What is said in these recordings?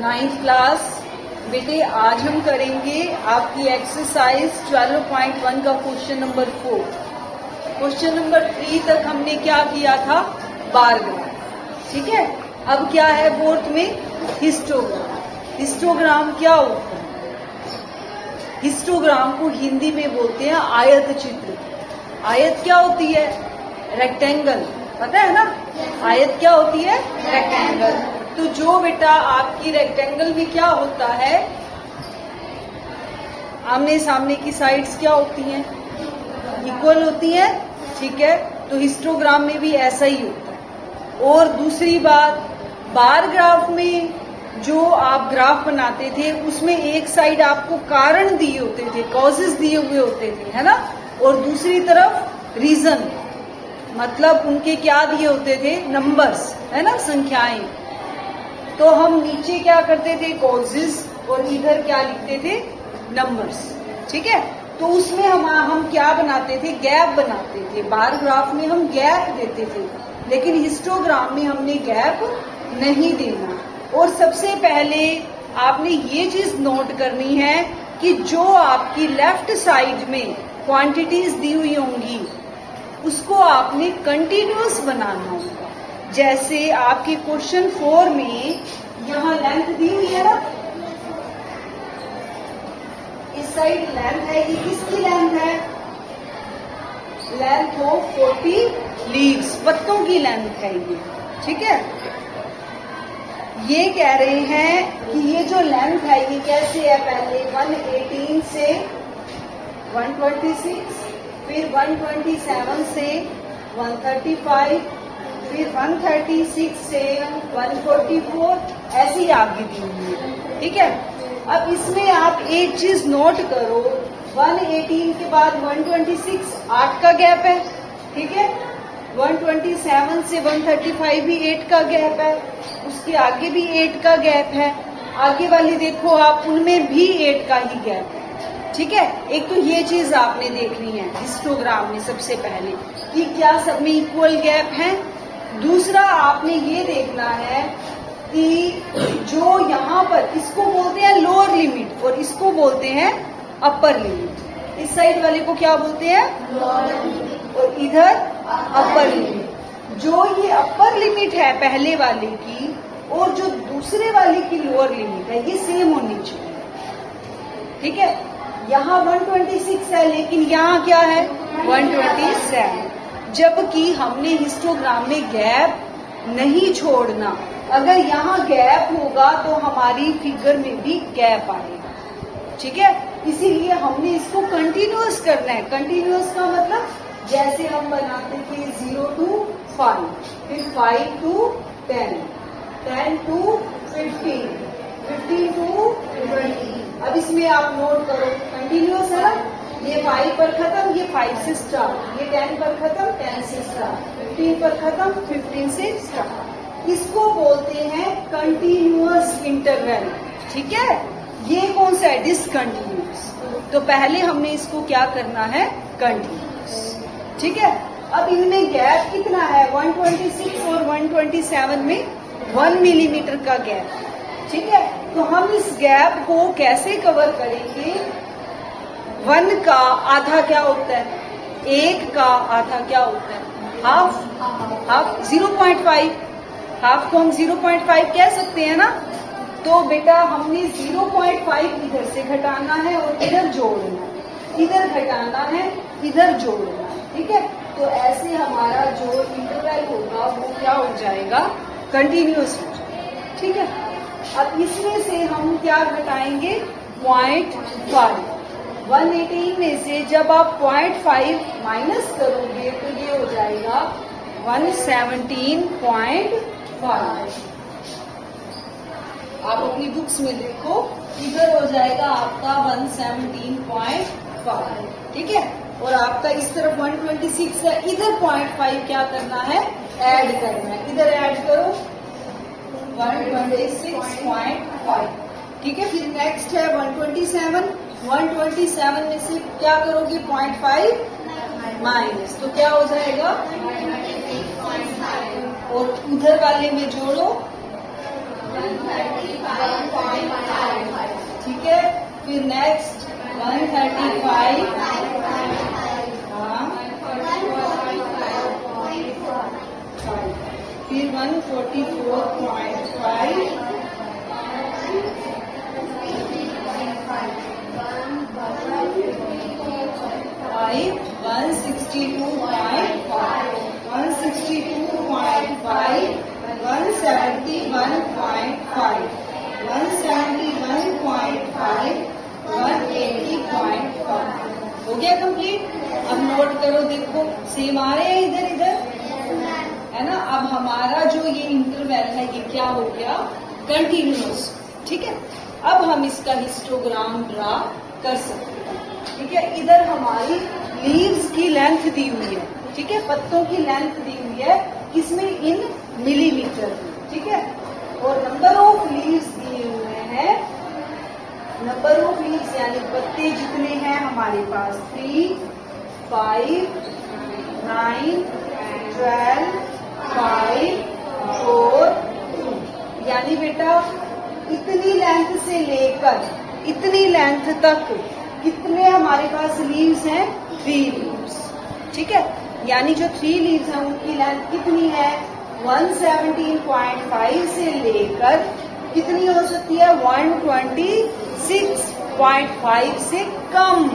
Ninth class. बेटे आज हम करेंगे आपकी एक्सरसाइज 12.1 का क्वेश्चन नंबर 4। क्वेश्चन नंबर 3 तक हमने क्या किया था, बार ग्राफ। ठीक है, अब क्या है फोर्थ में हिस्टोग्राम। हिस्टोग्राम क्या होता है? हिस्टोग्राम को हिंदी में बोलते हैं आयत चित्र। आयत क्या होती है? रेक्टेंगल, पता है ना? आयत क्या होती है? रेक्टेंगल। तो जो बेटा आपकी रेक्टेंगल में क्या होता है, आमने सामने की साइड्स क्या होती हैं? इक्वल होती हैं। ठीक है, तो हिस्टोग्राम में भी ऐसा ही होता है। और दूसरी बात, बार ग्राफ में जो आप ग्राफ बनाते थे उसमें एक साइड आपको कारण दिए होते थे, कॉजेस दिए हुए होते थे, है ना? और दूसरी तरफ रीजन, मतलब उनके क्या दिए होते थे? नंबर्स, है ना, संख्याएं। तो हम नीचे क्या करते थे? कॉजेस, और इधर क्या लिखते थे? नंबर्स। ठीक है, तो उसमें हम क्या बनाते थे? गैप बनाते थे। बार ग्राफ में हम गैप देते थे, लेकिन हिस्टोग्राम में हमने गैप नहीं देना। और सबसे पहले आपने ये चीज नोट करनी है कि जो आपकी लेफ्ट साइड में क्वांटिटीज दी हुई होंगी उसको आपने कंटिन्यूअस बनाना होगा। जैसे आपके क्वेश्चन 4 में यहाँ लेंथ दी हुई है ना, इस साइड लेंथ है, ये किसकी लेंथ है? लेंथ ऑफ 40 लीव्स, पत्तों की लेंथ है ये। ठीक है, ये कह रहे हैं कि ये जो लेंथ है ये कैसे है? पहले 118 से 126, फिर 127 से 135, फिर 136 से 144, ऐसे ही आगे दी हुई है। ठीक है, अब इसमें आप एक चीज नोट करो, 118 के बाद 126 8 का गैप है। ठीक है, 127 से 135 भी 8 का गैप है, उसके आगे भी 8 का गैप है, आगे वाली देखो आप, उनमें भी 8 का ही गैप है। ठीक है, एक तो ये चीज आपने देखनी है हिस्टोग्राम में सबसे पहले कि क्या सब में इक्वल गैप है। दूसरा आपने ये देखना है कि जो यहाँ पर, इसको बोलते हैं लोअर लिमिट और इसको बोलते हैं अपर लिमिट। इस साइड वाले को क्या बोलते हैं? लोअर लिमिट, और इधर अपर लिमिट। जो ये अपर लिमिट है पहले वाले की और जो दूसरे वाले की लोअर लिमिट है, ये सेम होनी चाहिए। ठीक है, यहाँ 126 है लेकिन यहाँ क्या है? 127, जबकि हमने हिस्टोग्राम में गैप नहीं छोड़ना। अगर यहाँ गैप होगा तो हमारी फिगर में भी गैप आएगा। ठीक है, इसीलिए हमने इसको कंटिन्यूअस करना है। कंटिन्यूअस का मतलब जैसे हम बनाते थे 0 to 5, फिर 5 to 10, 10 to 15, 15 to 20। अब इसमें आप नोट करो, कंटिन्यूअस है ना, ये 5 पर खत्म, ये 5 से स्टार्ट, ये 10 पर खत्म, 10 से स्टार्ट, 15 पर खत्म, 15 से स्टार्ट। इसको बोलते हैं कंटिन्यूअस इंटरवल। ठीक है, ये कौन सा है? डिसकंटिन्यूअस। तो पहले हमने इसको क्या करना है? कंटिन्यूअस। ठीक है, अब इनमें गैप कितना है? 126 और 127 में 1 मिलीमीटर का गैप। ठीक है, तो हम इस गैप को कैसे कवर करेंगे? 1 का आधा क्या होता है? 1 का आधा क्या होता है? हाफ 0.5। हाफ को हम 0.5 कह सकते हैं ना। तो बेटा हमने 0.5 इधर से घटाना है और इधर जोड़ना है, इधर घटाना है, इधर जोड़ना है। ठीक है, तो ऐसे हमारा जो इंटरवल होगा वो क्या हो जाएगा? कंटिन्यूअस हो जाएगा। ठीक है, अब इसमें से हम क्या घटाएंगे? 0.5। 118 में से जब आप 0.5 माइनस करोगे तो ये हो जाएगा 117.5। आप अपनी बुक्स में देखो, इधर हो जाएगा आपका 117.5। ठीक है, और आपका इस तरफ 126 है, इधर 0.5 क्या करना है? ऐड करना है। इधर ऐड करो 126.5। ठीक है, फिर नेक्स्ट है 127। 127 में से क्या करोगे? 0.5 माइनस, तो क्या हो जाएगा? और उधर वाले में जोड़ो 135। ठीक है। फिर नेक्स्ट 135, हाँ, फिर 144.5, 162.5, 162.5, 171.5, 171.5, 180.5। हो गया कंप्लीट। अब नोट करो, देखो सेम आ रहे हैं इधर इधर, है ना। अब हमारा जो ये इंटरवल है ये क्या हो गया, कंटिन्यूअस। ठीक है, अब हम इसका हिस्टोग्राम ड्रा कर सकते हैं। ठीक है, इधर हमारी लीव्स की लेंथ दी हुई है, ठीक है, पत्तों की लेंथ दी हुई है, किसमें, इन मिलीमीटर। ठीक है, और नंबर ऑफ लीव्स दिए हुए हैं, नंबर ऑफ लीव्स यानी पत्ते जितने हैं हमारे पास 3, 5, 9, 12, 5, 4, 2। यानी बेटा इतनी लेंथ से लेकर इतनी लेंथ तक कितने हमारे पास लीव्स हैं, 3 लीव्स। ठीक है, यानी जो 3 लीव्स हैं उनकी लेंथ कितनी है, 117.5 से लेकर कितनी हो सकती है, 126.5 से कम।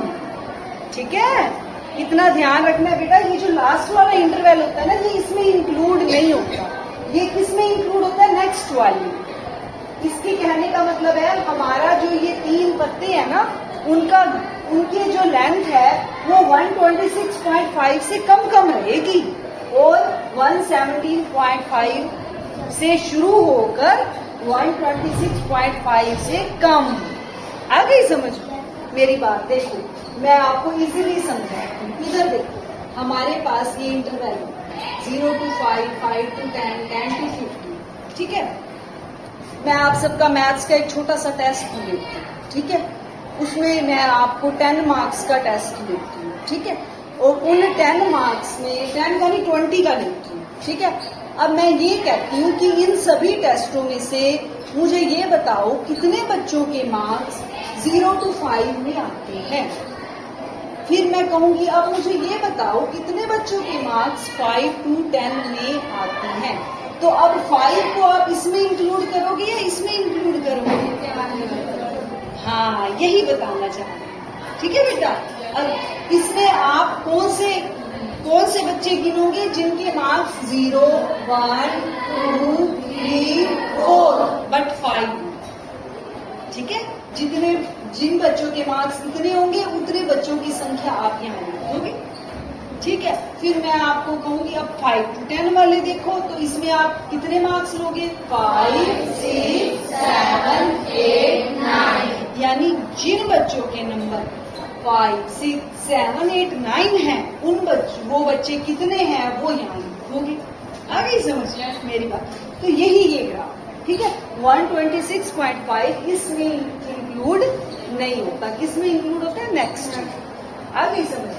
ठीक है, इतना ध्यान रखना है बेटा। ये जो लास्ट वाला इंटरवल होता है ना, ये इसमें इंक्लूड नहीं होता। ये किसमें इंक्लूड होता है, नेक्स्ट वाली। इसके कहने का मतलब है हमारा जो ये 3 पत्ते हैं ना, उनकी जो लेंथ है वो 126.5 से कम रहेगी, और 117.5 से शुरू होकर 126.5 से कम। आ गई समझ मेरी बात। देखो मैं आपको इजीली समझाती हूँ। इधर देखो, हमारे पास ये इंटरवल 0 to 5, 5 to 10, 10 to 50। ठीक है, मैं आप सबका मैथ्स का एक छोटा सा टेस्ट लेती हूँ। ठीक है, उसमें मैं आपको 10 मार्क्स का टेस्ट लेती हूँ। ठीक है, और उन 10 मार्क्स में 10 का नहीं 20 का लेती हूँ। ठीक है, अब मैं ये कहती हूँ कि इन सभी टेस्टों में से मुझे ये बताओ कितने बच्चों के मार्क्स 0 to 5 में आते हैं। फिर मैं कहूंगी अब मुझे ये बताओ कितने बच्चों के मार्क्स 5 to 10 में आते हैं। तो अब 5 को आप इसमें इंक्लूड करोगे या इसमें इंक्लूड करोगे, हाँ यही बताना चाह रहे हैं। ठीक है बेटा, अब इसमें आप कौन से बच्चे गिनोगे जिनके मार्क्स 0, 1, 2, 3, 4 बट 5। ठीक है, जिन बच्चों के मार्क्स इतने होंगे उतने बच्चों की संख्या आप यहाँ लिखोगे। ठीक है, फिर मैं आपको कहूंगी अब 5 to 10 वाले देखो, तो इसमें आप कितने मार्क्स लोगे, 5, 6, 7, 8, 9। यानी जिन बच्चों के नंबर 5, 6, 7, 8, 9 हैं, वो बच्चे कितने हैं वो यहाँ लिखोगे। आ गई समझ मेरी बात। तो यही ये ग्राफ, ठीक है, 126.5 इसमें इंक्लूड नहीं होता, किसमें इंक्लूड होता है, नेक्स्ट। आ गई समझ।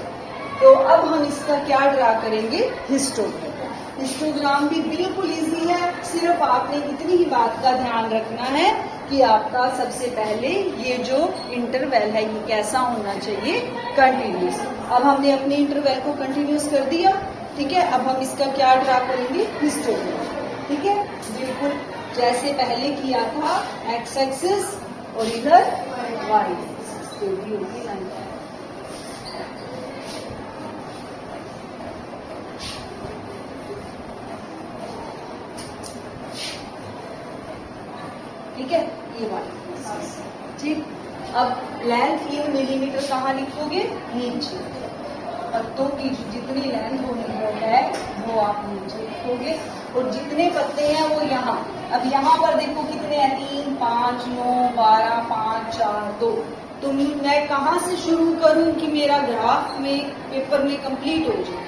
तो अब हम इसका क्या ड्रा करेंगे, हिस्टोग्राम। हिस्टोग्राम भी बिल्कुल इजी है, सिर्फ आपने इतनी ही बात का ध्यान रखना है कि आपका सबसे पहले ये जो इंटरवल है ये कैसा होना चाहिए, कंटिन्यूस। अब हमने अपने इंटरवल को कंटिन्यूस कर दिया। ठीक है, अब हम इसका क्या ड्रा करेंगे, हिस्टोग्राम। ठीक है, बिल्कुल जैसे पहले किया था, एक्स एक्सिस और इधर वाई एक्सिस होगी लाइन। ठीक है, ये वाली। ठीक, अब लेंथ इन मिलीमीटर कहाँ लिखोगे, नीचे। पत्तों की जितनी लेंथ होनी है वो आप नीचे लिखोगे, और जितने पत्ते हैं वो यहाँ। अब यहाँ पर देखो कितने हैं, 3, 5, 9, 12, 5, 4, 2। तो मैं कहाँ से शुरू करूँ कि मेरा ग्राफ में पेपर में कंप्लीट हो जाए,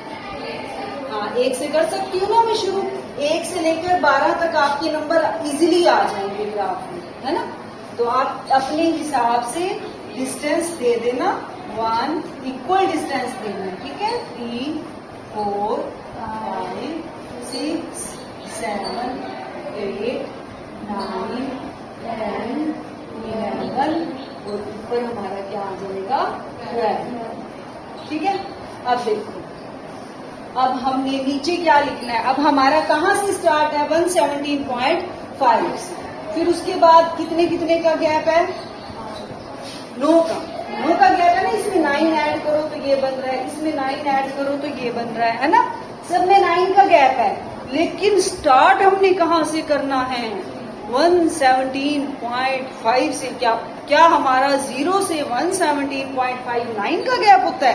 हाँ 1 से कर सकती हूँ ना मैं शुरू। 1 से लेकर 12 तक आपके नंबर इजीली आ जाएंगे ग्राफ में, है ना। तो आप अपने हिसाब से डिस्टेंस दे देना, 1 इक्वल डिस्टेंस देना। ठीक है, 3, 4, 5, 6, 7, 8, 9, 10, 11 और ऊपर हमारा क्या आ जाएगा 12। ठीक है, अब देखो, अब हमने नीचे क्या लिखना है। अब हमारा कहाँ से स्टार्ट है 117.5 से, फिर उसके बाद कितने कितने का गैप है 9 का गैप है ना। इसमें 9 ऐड करो तो ये बन रहा है, इसमें 9 ऐड करो तो ये बन रहा है ना। सब में 9 का गैप है, लेकिन स्टार्ट हमने कहाँ से करना है 117.5 से। क्या हमारा 0 से 117.59 का गैप होता है?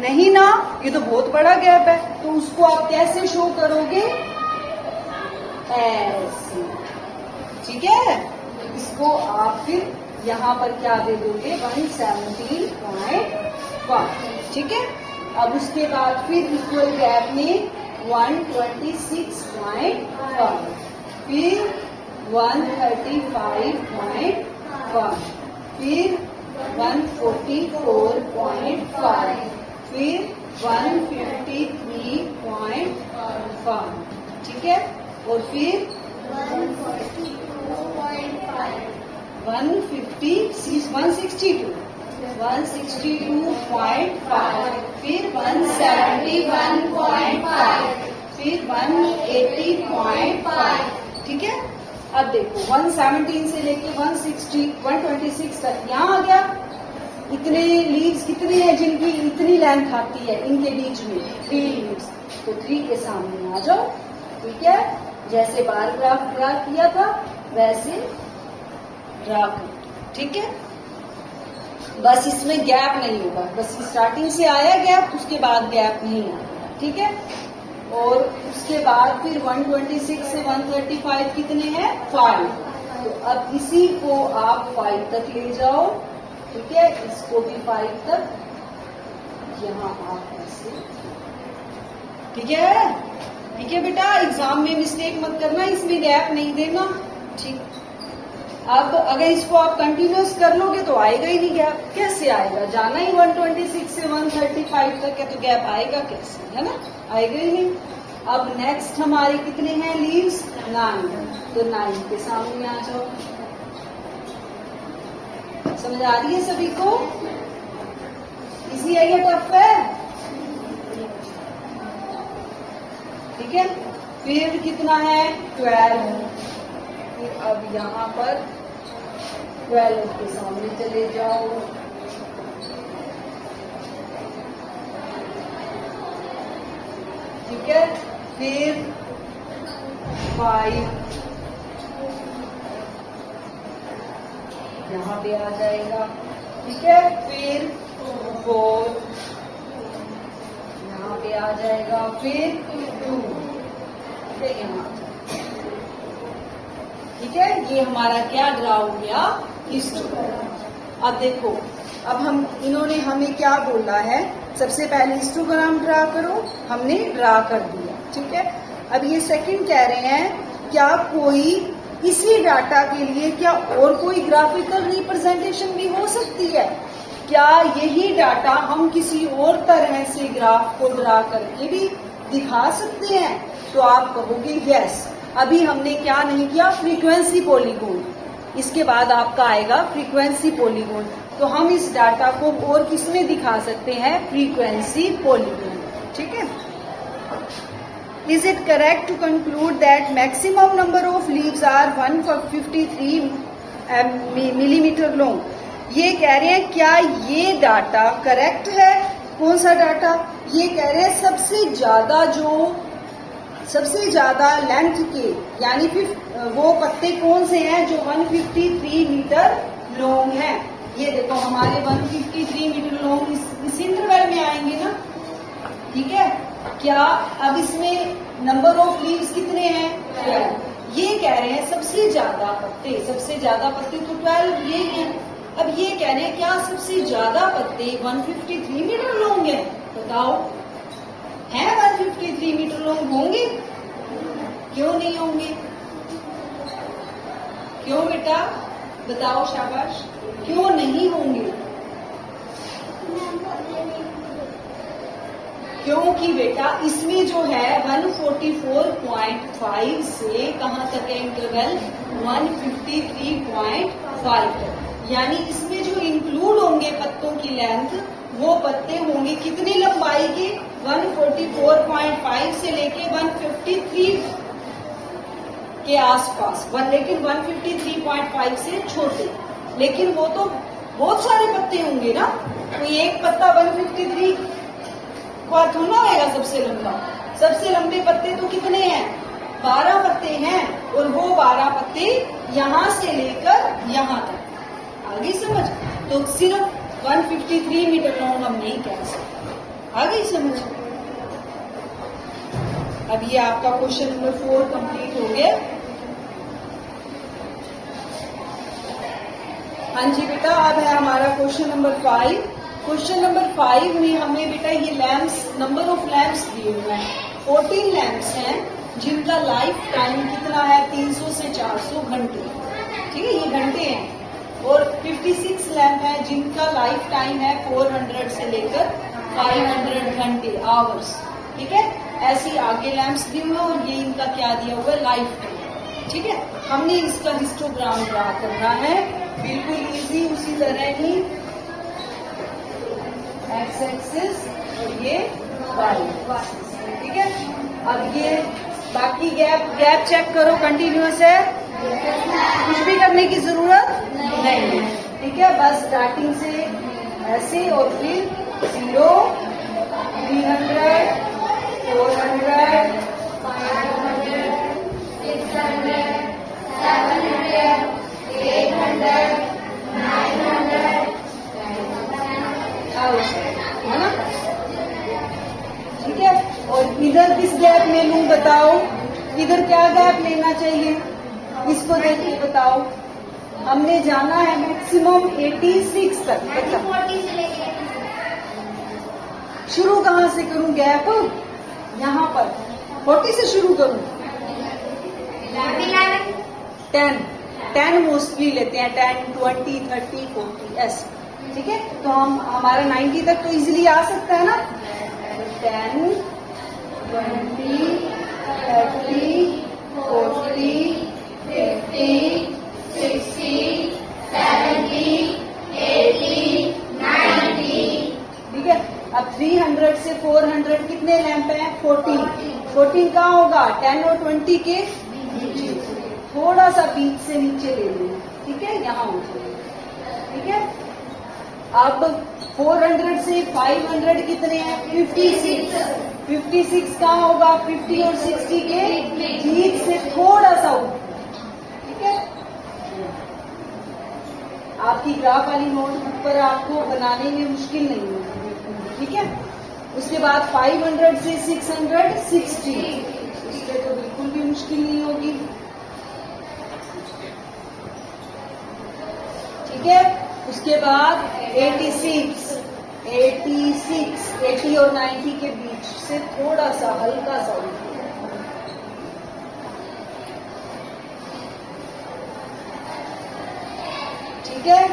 नहीं ना, ये तो बहुत बड़ा गैप है। तो उसको आप कैसे शो करोगे? ऐसे, ठीक है। इसको आप फिर यहाँ पर क्या दे दोगे 117.5, ठीक है। अब उसके बाद फिर इक्वल गैप में 126.5, फिर 135.5, फिर 144.5, फिर 153.5, ठीक है। और फिर 162.5, फिर 171.5, फिर 180.5, ठीक है। अब देखो 117 से लेके 126 तक यहाँ आ गया। इतने लीव्स कितने हैं जिनकी इतनी लेंथ आती है, इनके बीच में 3 लीव्स। तो 3 के सामने आ जाओ, ठीक है। जैसे बार ग्राफ ड्रा किया था वैसे ड्रा करो, ठीक है। बस इसमें गैप नहीं होगा, बस स्टार्टिंग से आया गैप, उसके बाद गैप नहीं आएगा, ठीक है। और उसके बाद फिर 126 से 135 कितने हैं 5। तो अब इसी को आप 5 तक ले जाओ, ठीक है। इसको भी 5 तक, यहाँ आप ऐसे, ठीक है। ठीक है बेटा, एग्जाम में मिस्टेक मत करना, इसमें गैप नहीं देना, ठीक। अब अगर इसको आप कंटिन्यूस कर लोगे तो आएगा ही नहीं गैप। कैसे आएगा? जाना ही 126 से 135 तक है, तो गैप आएगा कैसे, है ना? आएगा ही नहीं। अब नेक्स्ट हमारे कितने हैं लीव्स 9, तो 9 के सामने आ जाओ। समझ आ रही है सभी को? इजी है या टफ है? ठीक है। फिर कितना है 12। फिर अब यहाँ पर 12 के सामने चले जाओ, ठीक है। फिर 5 यहाँ पे आ जाएगा, ठीक है। फिर 4 यहाँ पे आ जाएगा, फिर 2 यहाँ, ठीक है। ये हमारा क्या ड्रा हो गया हिस्टोग्राम। अब देखो, अब हम इन्होंने हमें क्या बोला है, सबसे पहले हिस्टोग्राम ड्रा करो, हमने ड्रा कर दिया, ठीक है। अब ये सेकंड कह रहे हैं क्या कोई इसी डाटा के लिए क्या और कोई ग्राफिकल रिप्रेजेंटेशन भी हो सकती है? क्या यही डाटा हम किसी और तरह से ग्राफ को ड्रा करके भी दिखा सकते हैं? तो आप कहोगे यस। अभी हमने क्या नहीं किया, फ्रीक्वेंसी पॉलीगॉन। इसके बाद आपका आएगा फ्रीक्वेंसी पॉलीगॉन। तो हम इस डाटा को और किसमें दिखा सकते हैं? फ्रीक्वेंसी पॉलीगॉन, ठीक है। Is it correct to conclude that maximum number of leaves are 153 millimeter long? ये कह रहे हैं क्या ये डाटा करेक्ट है? कौन सा डाटा? ये कह रहे हैं सबसे ज्यादा लेंथ के, यानी फिर वो पत्ते कौन से हैं जो 153 मीटर लॉन्ग हैं। ये देखो हमारे 153 मीटर लॉन्ग इस इंटरवल में आएंगे ना, ठीक है। क्या अब इसमें नंबर ऑफ लीव्स कितने हैं 12। ये कह रहे हैं सबसे ज्यादा पत्ते तो 12 ये हैं। अब ये कह रहे हैं क्या सबसे ज्यादा पत्ते 153 मीटर लॉन्ग है? बताओ, है 153 मीटर लॉन्ग होंगे? क्यों नहीं होंगे? क्यों बेटा बताओ, शाबाश, क्यों नहीं होंगे? क्योंकि बेटा इसमें जो है 144.5 से कहां तक है इंटरवल 153.5 तक। यानी इसमें जो इंक्लूड होंगे पत्तों की लेंथ, वो पत्ते होंगे कितनी लंबाई के, 144.5 से लेके 153 के आसपास, लेकिन 153.5 से छोटे। लेकिन वो तो बहुत सारे पत्ते होंगे ना, तो एक पत्ता 153 का थोड़ा होगा सबसे लंबा। सबसे लंबे पत्ते तो कितने हैं, 12 पत्ते हैं, और वो 12 पत्ते यहां से लेकर यहां तक। आगे समझ? तो सिर्फ 153 मीटर लॉन्ग हम नहीं कह सकते। आगे समझ? अब ये आपका क्वेश्चन नंबर 4 कंप्लीट हो गया। हाँ जी बेटा, अब है हमारा क्वेश्चन नंबर 5। क्वेश्चन नंबर 5 में हमें बेटा ये लैंप्स, नंबर ऑफ लैंप्स दिए हुए हैं। 14 लैंप्स हैं जिनका लाइफ टाइम कितना है, 300 से 400 घंटे। ठीक है, ये घंटे हैं। और 56 लैंप है जिनका लाइफ टाइम है 400 से लेकर 500 घंटे, आवर्स। ठीक है, ऐसी आगे लैंप्स दिए हुए और ये इनका क्या दिया हुआ है, लाइफ टाइम। ठीक है, हमने इसका हिस्टोग्राम ड्रा करना है, बिल्कुल इजी, उसी तरह ही एक्स एक्सिस और ये वाई। ठीक है, अब ये बाकी गैप चेक करो, कंटिन्यूअस है, कुछ भी करने की जरूरत नहीं। ठीक है, बस स्टार्टिंग से ऐसे और फिर 0, 300, 400, 500, 600, 700, 800, 900, है ना? ठीक है, और इधर किस गैप में लूं बताओ, इधर क्या गैप लेना चाहिए, इसको देख के बताओ। हमने जाना है मैक्सिमम 86 तक। शुरू कहाँ से करूं गैप, यहाँ पर 40 से शुरू करूं, 10 मोस्टली लेते हैं, 10, 20, 30, 40 ऐसे। ठीक है, तो हम हमारा 90 तक तो इजीली आ सकता है ना। 10, 20, 30, 40, 50, 60, 70, 80, 90। ठीक है, अब 300 से 400 कितने लैंप हैं, 14 कहाँ होगा, 10 और 20 के नीचे, थोड़ा सा बीच से नीचे ले लेना। ठीक है, यहाँ हो जाएगा। ठीक है, अब 400 से 500 कितने हैं, 56 कहाँ होगा, 50 और 60 के बीच से थोड़ा सा ऊपर। ठीक है, आपकी ग्राफ वाली नोटबुक पर आपको बनाने में मुश्किल नहीं होगी। ठीक है, उसके बाद 500 से 660, इससे तो बिल्कुल भी मुश्किल नहीं होगी। ठीक है, उसके बाद 86, 80 और 90 के बीच से थोड़ा सा हल्का सा ऊपर। ठीक है,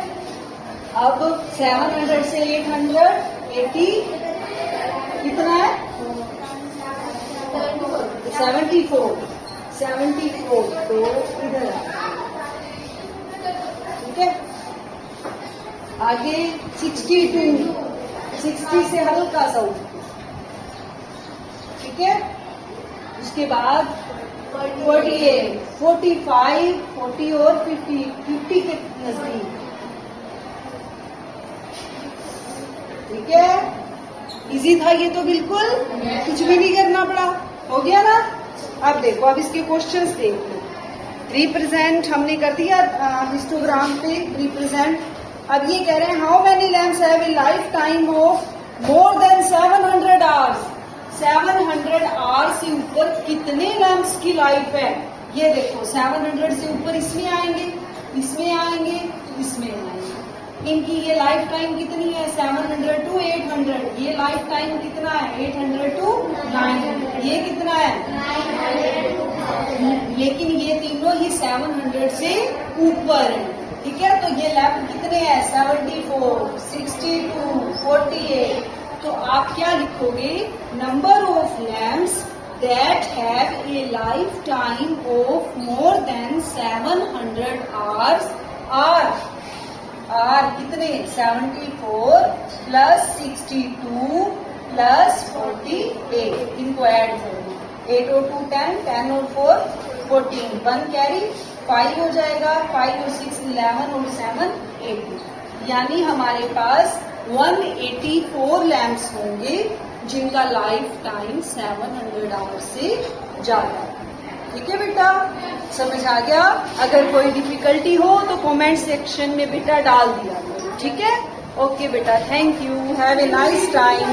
अब 700 से 800, 80 कितना है, 74, तो इधर है। ठीक है, आगे 62, 60 से हल्का सा ऊपर। ठीक है, उसके बाद 48, 45, 40 और 50 के नजदीक। ठीक है, इजी था ये तो, बिल्कुल कुछ भी नहीं करना पड़ा, हो गया ना। अब देखो, अब इसके क्वेश्चंस देखो। रिप्रेजेंट हमने कर दिया हिस्टोग्राम पे रिप्रेजेंट। अब ये कह रहे हैं how many lamps have a life time of more than 700 hours. 700 hours से ऊपर कितने लैम्प्स की लाइफ है, ये देखो। 700 से ऊपर इसमें आएंगे, इसमें आएंगे, इसमें आएंगे। इनकी ये लाइफ टाइम कितनी है, 700 to 800। ये लाइफ टाइम कितना है, 800 to 900। ये कितना है, 900। लेकिन ये तीनों ही 700 से ऊपर है। ठीक है, तो ये लैम्प कितने हैं, 74, 62, 48। तो आप क्या लिखोगे, number of lamps that have a lifetime of more than 700 hours are। कितने 74 प्लस 62 प्लस 48, इनको ऐड कर दो। 8 और 2 10, 10 और 4 14, 1 कैरी 5 हो जाएगा, 5 और 6 11 और 7 18, यानी हमारे पास 184 लैंप्स होंगे जिनका लाइफ टाइम 700 आवर्स से ज्यादा। ठीक है बेटा, समझ आ गया? अगर कोई डिफिकल्टी हो तो कमेंट सेक्शन में बेटा डाल दिया करो। ठीक है, ओके बेटा, thank you, have a nice time.